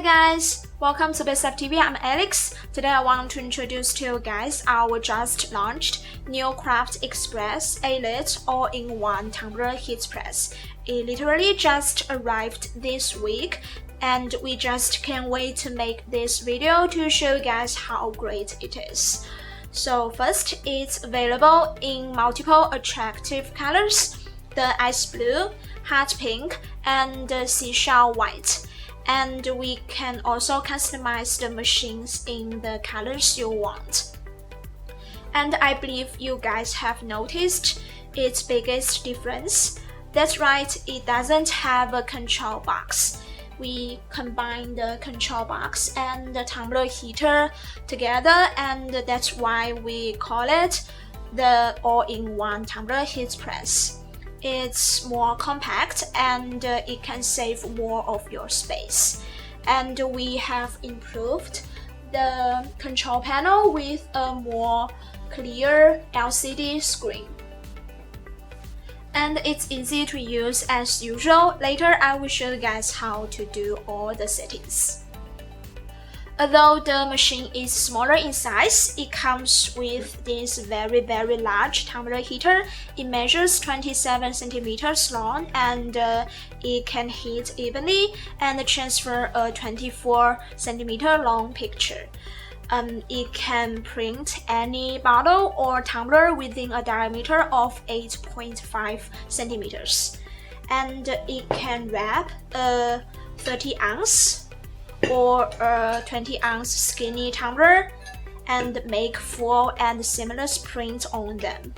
Hi guys, welcome to bestsublimation.tv. I'm Alex. Today I want to introduce to you guys our just launched new Craft Express Elite all-in-one tumbler heat press. It literally just arrived this week and we just can't wait to make this video to show you guys how great it is. So first, it's available in multiple attractive colors, the ice blue, hot pink, and the seashell white. And we can also customize the machines in the colors you want. And I believe you guys have noticed its biggest difference. That's right, it doesn't have a control box. We combine the control box and the tumbler heater together, and that's why we call it the all-in-one tumbler heat press. It's more compact and it can save more of your space. And we have improved the control panel with a more clear LCD screen. And it's easy to use as usual. Later I will show you guys how to do all the settings. Although the machine is smaller in size, it comes with this very large tumbler heater. It measures 27 centimeters long and it can heat evenly and transfer a 24 centimeter long picture. It can print any bottle or tumbler within a diameter of 8.5 centimeters. And it can wrap a 30-ounce or a 20-ounce skinny tumbler and make full and seamless print on them.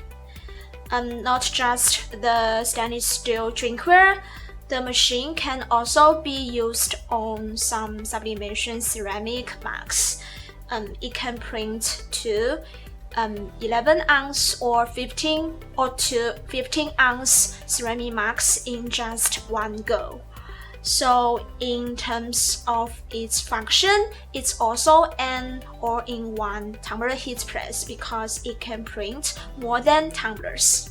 Not just the stainless steel drinkware, the machine can also be used on some sublimation ceramic mugs. It can print to 11-ounce or 15-ounce ceramic mugs in just one go. So in terms of its function, it's also an all-in-one tumbler heat press because it can print more than tumblers.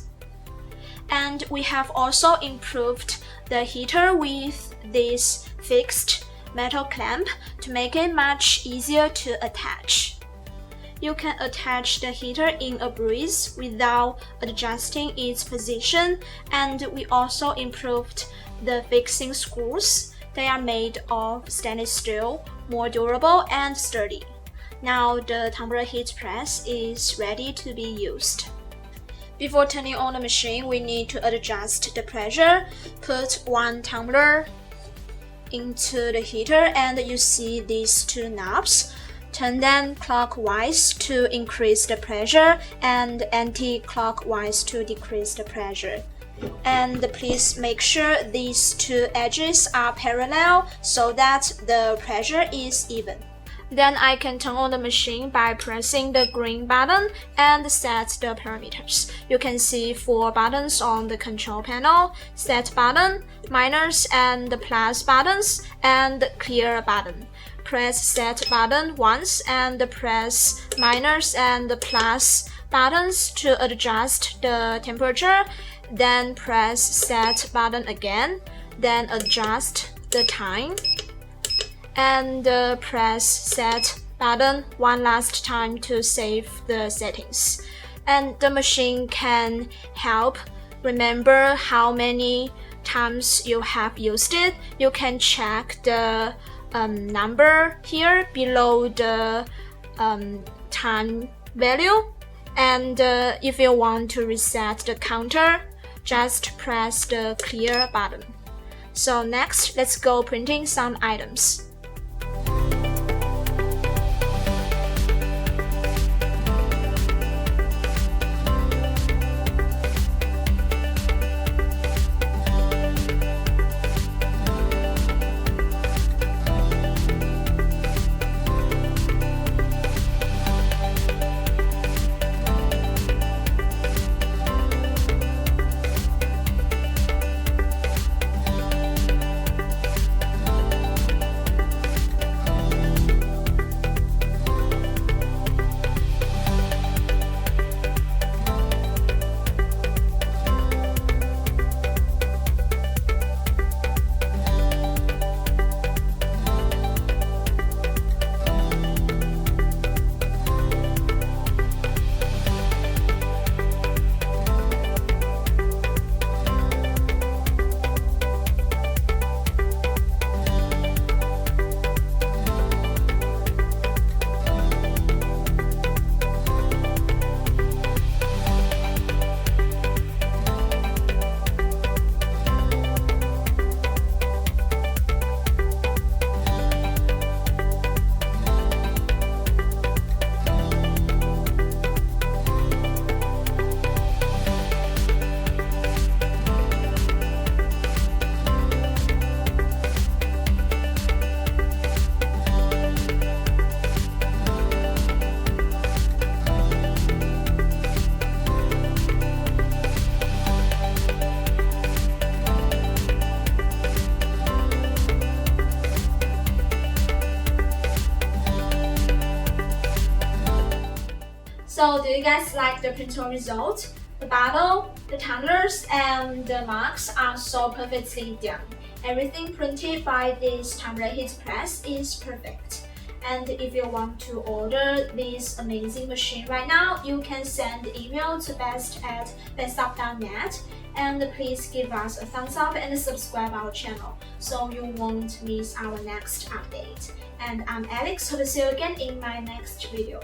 And we have also improved the heater with this fixed metal clamp to make it much easier to attach. You can attach the heater in a breeze without adjusting its position, and we also improved the fixing screws. They are made of stainless steel, more durable and sturdy. Now the tumbler heat press is ready to be used. Before turning on the machine, we need to adjust the pressure. Put one tumbler into the heater and you see these two knobs. Turn them clockwise to increase the pressure and anti-clockwise to decrease the pressure. And please make sure these two edges are parallel so that the pressure is even. Then I can turn on the machine by pressing the green button and set the parameters. You can see 4 buttons on the control panel: set button, minus and plus buttons, and clear button. Press set button once and press minus and plus buttons to adjust the temperature. Then press set button again, then adjust the time, and press set button one last time to save the settings. And the machine can help remember how many times you have used it. You can check the number here below the time value, and if you want to reset the counter, just press the clear button. So next, let's go printing some items. So do you guys like the printer result? The bottle, the tumblers, and the mugs are so perfectly done. Everything printed by this tumbler heat press is perfect. And if you want to order this amazing machine right now, you can send email to best@bestsub.net. And please give us a thumbs up and subscribe our channel so you won't miss our next update. And I'm Alex. Hope to see you again in my next video.